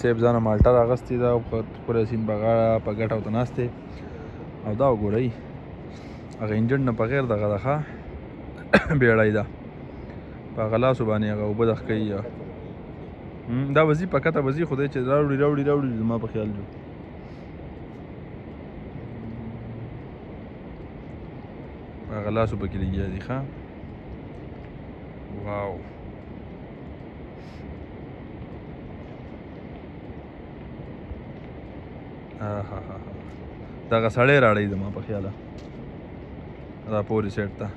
صاحب ځانه مالټه راغستې ده او پوره سیند بغاړه په ګټه ورته ناست دی او دا وګورئ هغه انجن نه بغیر دغه ده ښه بیړۍ ده په هغه لاسو باندې هغه اوبه دغه کوي دا وځي په کته وځي خدای چې راوړي زما په خیال جو په هغه لاسو پکې لګیا دي ښه واو دغه سړی راړی زما په خیاله دا پورې سیټ ته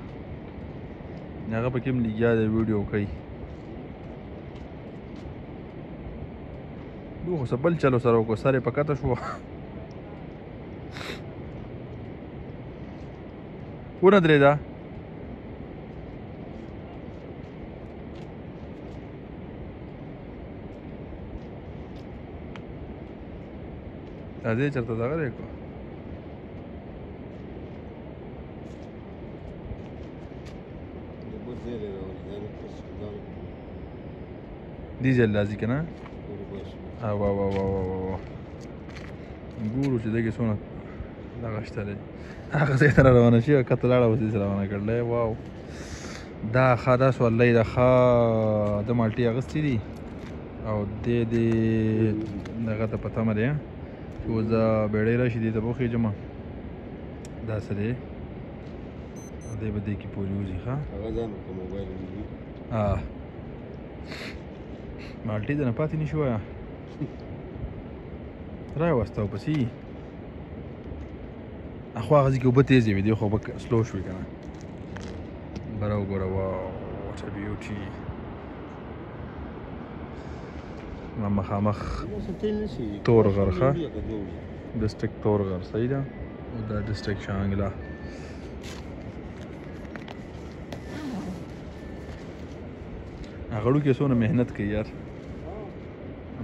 هغه پکې هم لګیا دی ویډیو کوي دو خو څه بل چلو سره وکړو سر یې په کته شو ونه درېده راځئ چېرته دغه دی که ډیزل راځي که نه ګورو چې دغې څونه دغه شته دی هغه ځای ته را روانه شي او کته لاړه اوس داسې روانه کړلی واو دا ښه دا سورلی ده ښه ده مالټې اخیستې دي او دی دې دغه ته په تمه دی چې اوس دا بیړۍ راشي دې ته به وخېږم دا څه دی دی به دې کې پورې وځي ښه مالټې دې نه پاتې نه شي وایه را یې واستو پسې اخوا هغه ځای کې اوبه تیزې وي دې خو اوبه سلو شوې که نه بره وګوره واو واټ ا بیوټي مخامخ تورغر ښه ډسټرکټ تورغر صحیح ده او دا ډسټرکټ شانګله هغړو کې څونه محنت کوي یار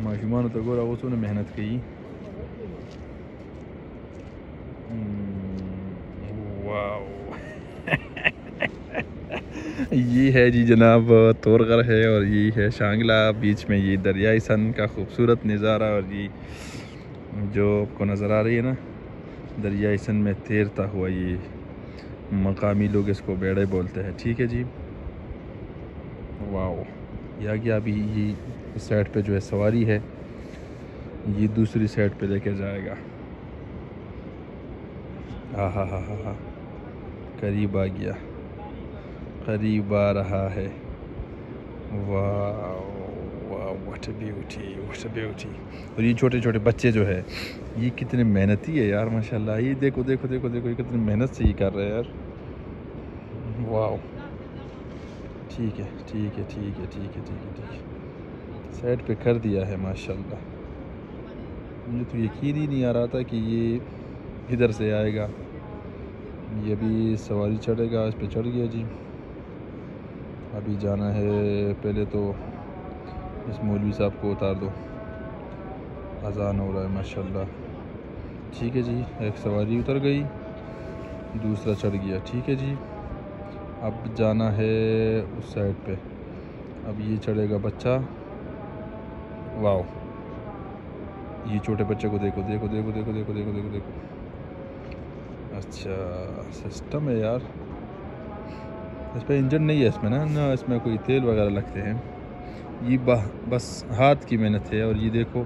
ماشومانو ته ګوره هغه څونه محنت کوي واو ये है जी जनाब तोरगर है और ये है शांगला बीच में ये दरियाई सन का खूबसूरत नज़ारा और ये जो आपको नज़र आ रही है ना दरियाई सन में तैरता हुआ ये मकामी लोग इसको बेड़े बोलते हैं ठीक है जी वाओ या गया अभी ये इस साइड पे जो है सवारी है ये दूसरी साइड पे लेके जाएगा हा करीब आ गया करीब आ रहा है वाह वाह व्हाट अ ब्यूटी और ये छोटे छोटे बच्चे जो है ये कितने मेहनती है यार माशाल्लाह ये देखो देखो देखो देखो ये कितनी मेहनत से ये कर रहे हैं यार वाह ठीक है साइड पे कर दिया है माशाल्लाह मुझे तो यकीन ही नहीं आ रहा था कि ये इधर से आएगा ये भी सवारी चढ़ेगा इस पे चढ़ गया जी अभी जाना है पहले तो इस मौलवी साहब को उतार दो अजान हो रहा है माशाल्लाह ठीक है जी एक सवारी उतर गई दूसरा चढ़ गया ठीक है जी अब जाना है उस साइड पे अब ये चढ़ेगा बच्चा वाओ ये छोटे बच्चे को देखो देखो देखो देखो देखो देखो देखो देखो अच्छा सिस्टम है यार इस पर इंजन नहीं है इसमें ना इसमें कोई तेल वगैरह लगते हैं ये बस हाथ की मेहनत है और ये देखो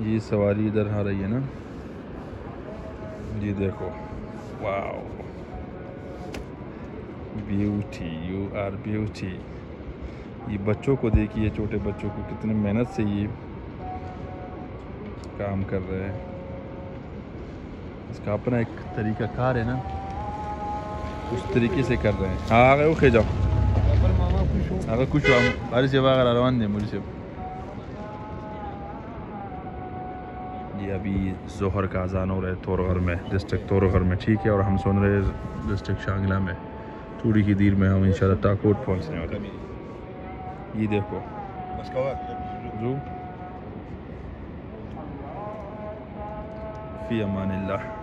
ये सवारी इधर आ रही है ना ये देखो wow beauty you are beauty ये बच्चों को देखिए छोटे बच्चों को कितनी मेहनत से ये काम कर रहे हैं इसका अपना एक तरीका कार है ना उस तरीके से कर रहे हैं हाँ आ गए ओके जाओ अगर कुछ बारिश से वगैरह रवान दे मुझे ये अभी जोहर का अजान हो रहा है तोरगर में डिस्ट्रिक्ट तोरगर में ठीक है और हम सुन रहे हैं डिस्ट्रिक्ट शांगला में थोड़ी ही देर में हम इंशाल्लाह टाकोट पहुंचने वाले हैं ये देखो जो फी अमानिल्लाह।